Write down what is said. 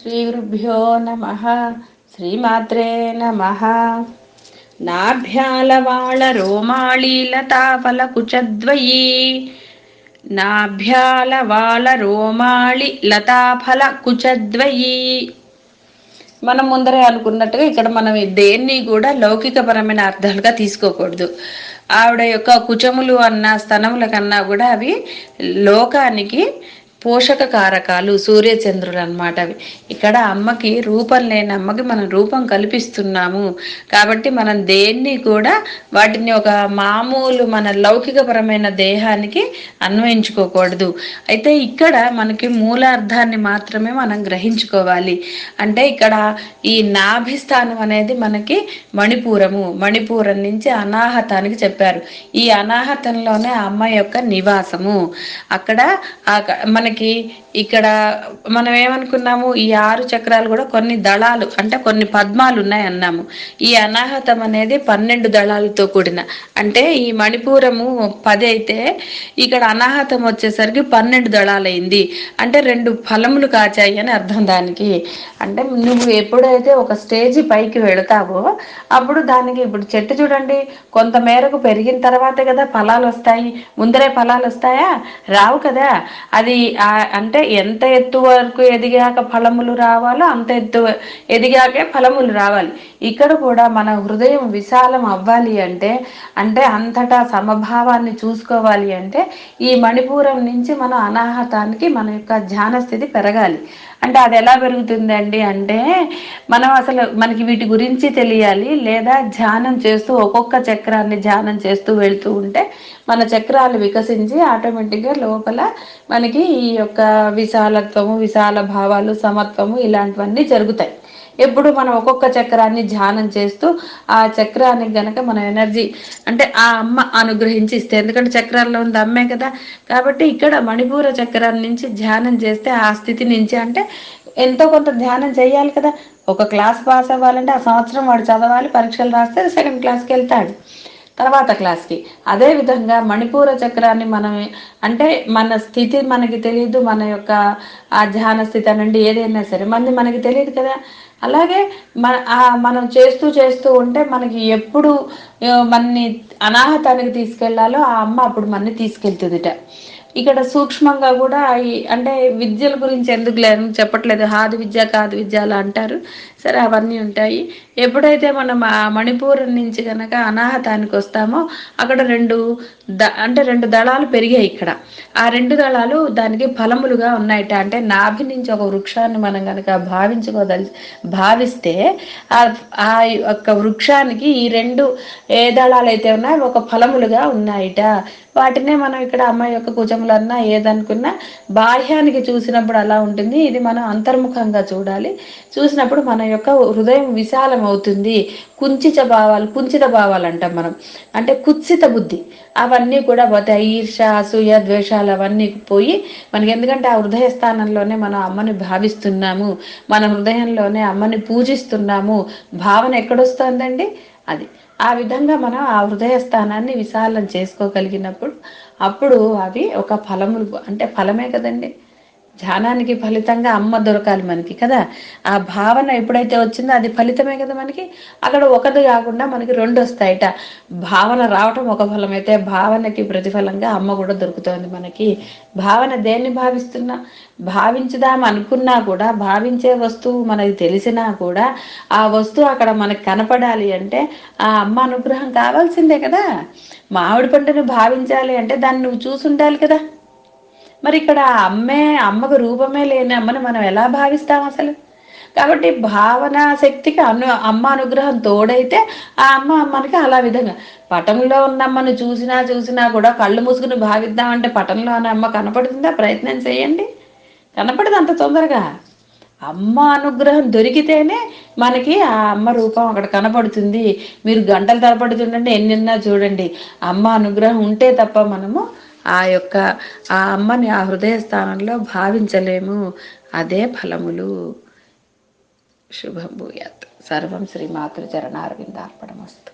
శ్రీగురుభ్యో నమః. శ్రీమాత్రే నమః. నాభ్యాలవాళ రోమాళీ లతాఫల కుచద్వయీ నాభ్యాలవాళ రోమాళి లతాఫల కుచద్వయీ. మనం ముందరే అనుకున్నట్టుగా ఇక్కడ మనం దేన్ని కూడా లౌకికపరమైన అర్థాలుగా తీసుకోకూడదు. ఆవిడ యొక్క కుచములు అన్న స్తనముల కన్నా కూడా అవి లోకానికి పోషక కారకాలు, సూర్యచంద్రులు అన్నమాట అవి. ఇక్కడ అమ్మకి రూపం లేని అమ్మకి మనం రూపం కల్పిస్తున్నాము కాబట్టి మనం దేన్ని కూడా వాటిని ఒక మామూలు మన లౌకికపరమైన దేహానికి అన్వయించుకోకూడదు. అయితే ఇక్కడ మనకి మూలార్థాన్ని మాత్రమే మనం గ్రహించుకోవాలి. అంటే ఇక్కడ ఈ నాభిస్థానం అనేది మనకి మణిపూరం నుంచి అనాహతానికి చెప్పారు. ఈ అనాహతంలోనే అమ్మ యొక్క నివాసము. అక్కడ మనకి ఇక్కడ మనం ఏమనుకున్నాము, ఈ 6 చక్రాలు కూడా కొన్ని దళాలు అంటే కొన్ని పద్మాలు ఉన్నాయి అన్నాము. ఈ అనాహతం అనేది 12 దళాలతో కూడిన, అంటే ఈ మణిపూరము 10 అయితే ఇక్కడ అనాహతం వచ్చేసరికి 12 దళాలైంది. అంటే 2 ఫలములు కాచాయి అని అర్థం దానికి. అంటే నువ్వు ఎప్పుడైతే ఒక స్టేజ్ పైకి వెళతావో అప్పుడు దానికి, ఇప్పుడు చెట్టు చూడండి, కొంత మేరకు పెరిగిన తర్వాతే కదా ఫలాలు వస్తాయి. ముందరే ఫలాలు వస్తాయా? రావు కదా. అది అంటే ఎంత ఎత్తు వరకు ఎదిగాక ఫలములు రావాలో అంత ఎత్తు ఎదిగాకే ఫలములు రావాలి. ఇక్కడ కూడా మన హృదయం విశాలం అవ్వాలి అంటే అంతటా సమభావాన్ని చూసుకోవాలి అంటే ఈ మణిపూరం నుంచి మన అనాహతానికి మన యొక్క ధ్యాన స్థితి పెరగాలి. అంటే అది ఎలా పెరుగుతుందండి అంటే మనం అసలు మనకి వీటి గురించి తెలియాలి, లేదా ధ్యానం చేస్తూ ఒక్కొక్క చక్రాన్ని ధ్యానం చేస్తూ వెళ్తూ ఉంటే మన చక్రాలు వికసించి ఆటోమేటిక్గా లోపల మనకి ఈ యొక్క విశాలత్వము, విశాల భావాలు, సమత్వము ఇలాంటివన్నీ జరుగుతాయి. ఎప్పుడు మనం ఒక్కొక్క చక్రాన్ని ధ్యానం చేస్తూ ఆ చక్రానికి గనక మన ఎనర్జీ అంటే ఆ అమ్మ అనుగ్రహించి ఇస్తే, ఎందుకంటే చక్రాల్లో ఉంది అమ్మే కదా. కాబట్టి ఇక్కడ మణిపూర చక్రాన్ని నుంచి ధ్యానం చేస్తే ఆ స్థితి నుంచి అంటే ఎంతో కొంత ధ్యానం చేయాలి కదా. ఒక క్లాస్ పాస్ అవ్వాలంటే ఆ సంవత్సరం వాడు చదవాలి, పరీక్షలు రాస్తే సెకండ్ క్లాస్కి వెళ్తాడు, తర్వాత క్లాస్కి. అదేవిధంగా మణిపూర చక్రాన్ని మనం అంటే మన స్థితి మనకి తెలియదు, మన యొక్క ఆ ధ్యాన స్థితి అనండి ఏదైనా సరే మనకి తెలియదు కదా. అలాగే మనం చేస్తూ ఉంటే మనకి ఎప్పుడు మనని అనాహతానికి తీసుకెళ్లాలో ఆ అమ్మ అప్పుడు మనని తీసుకెళ్తుందిట. ఇక్కడ సూక్ష్మంగా కూడా అంటే విద్యల గురించి ఎందుకు లేదు చెప్పట్లేదు, హాది విద్య కాదు విద్య అలా అంటారు. సరే అవన్నీ ఉంటాయి. ఎప్పుడైతే మనం ఆ మణిపూరం నుంచి కనుక అనాహతానికి వస్తామో అక్కడ రెండు దళాలు పెరిగాయి. ఇక్కడ ఆ 2 దళాలు దానికి ఫలములుగా ఉన్నాయట. అంటే నాభి నుంచి ఒక వృక్షాన్ని మనం కనుక భావిస్తే ఆ యొక్క వృక్షానికి ఈ 2 ఏ దళాలు అయితే ఉన్నాయో ఒక ఫలములుగా ఉన్నాయిట. వాటినే మనం ఇక్కడ అమ్మాయి యొక్క కుచములన్నా ఏదనుకున్నా బాహ్యానికి చూసినప్పుడు అలా ఉంటుంది. ఇది మనం అంతర్ముఖంగా చూడాలి. చూసినప్పుడు మన యొక్క హృదయం విశాలం అవుతుంది. కుంచిత భావాలు అంటాం మనం, అంటే కుత్సిత బుద్ధి అవన్నీ కూడా పోతాయి. ఈర్ష, అసూయ, ద్వేషాలు అవన్నీ పోయి మనకి, ఎందుకంటే ఆ హృదయ స్థానంలోనే మనం అమ్మని భావిస్తున్నాము, మన హృదయంలోనే అమ్మని పూజిస్తున్నాము. భావన ఎక్కడొస్తుందండి? అది ఆ విధంగా మనం ఆ హృదయ స్థానాన్ని విశాలం చేసుకోగలిగినప్పుడు అప్పుడు అవి ఒక ఫలములు, అంటే ఫలమే కదండి. ధ్యానానికి ఫలితంగా అమ్మ దొరకాలి మనకి కదా. ఆ భావన ఎప్పుడైతే వచ్చిందో అది ఫలితమే కదా మనకి. అక్కడ ఒకటి కాకుండా మనకి 2 వస్తాయిట. భావన రావటం ఒక ఫలం అయితే భావనకి ప్రతిఫలంగా అమ్మ కూడా దొరుకుతుంది మనకి. భావన దేన్ని భావించుదాం అనుకున్నా కూడా, భావించే వస్తువు మనకి తెలిసినా కూడా ఆ వస్తువు అక్కడ మనకు కనపడాలి అంటే ఆ అమ్మ అనుగ్రహం కావాల్సిందే కదా. మామిడి పండును భావించాలి అంటే దాన్ని నువ్వు చూసుండాలి కదా. మరి ఇక్కడ అమ్మకు రూపమే లేని అమ్మని మనం ఎలా భావిస్తాం అసలు? కాబట్టి భావనా శక్తికి అమ్మ అనుగ్రహం తోడైతే ఆ అమ్మ మనకి అలా విధంగా పటంలో ఉన్న అమ్మను చూసినా కూడా కళ్ళు మూసుకుని భావిద్దామంటే పటంలో ఉన్న అమ్మ కనపడుతుందా? ప్రయత్నం చేయండి, కనపడదు అంత తొందరగా. అమ్మ అనుగ్రహం దొరికితేనే మనకి ఆ అమ్మ రూపం అక్కడ కనపడుతుంది. మీరు గంటలు తరపడుతుండండి, ఎన్నిన్నా చూడండి, అమ్మ అనుగ్రహం ఉంటే తప్ప మనము ఆ అమ్మని ఆ హృదయ స్థానంలో భావించలేము. అదే ఫలములు. శుభం భూయాత్. సర్వం శ్రీ మాతృ చరణారవిందార్పణమస్తు.